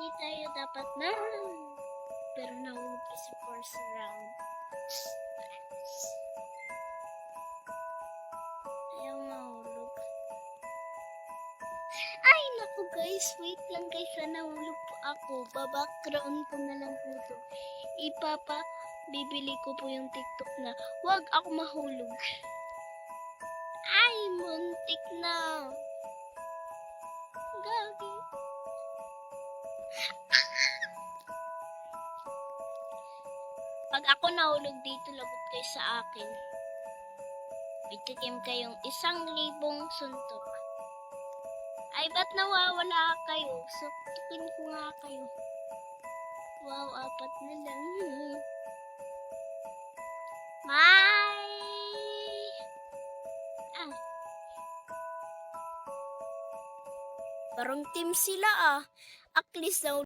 hindi tayo dapat na. Pero nahulog kasi first round. Ayaw mahulog. Ay, naku guys. Wait lang guys. Nahulog po ako. Babackground ko na lang po ito. Bibili ko po yung TikTok na wag ako mahulog. Ay, muntik na. Gagi. Pag ako nahulog dito, lagot kayo sa akin. Bitikim kayong 1,000 suntok. Ay, ba't nawawala kayo? Suntukin ko nga kayo. Wow, 4 na lang. Parang team sila ah. At least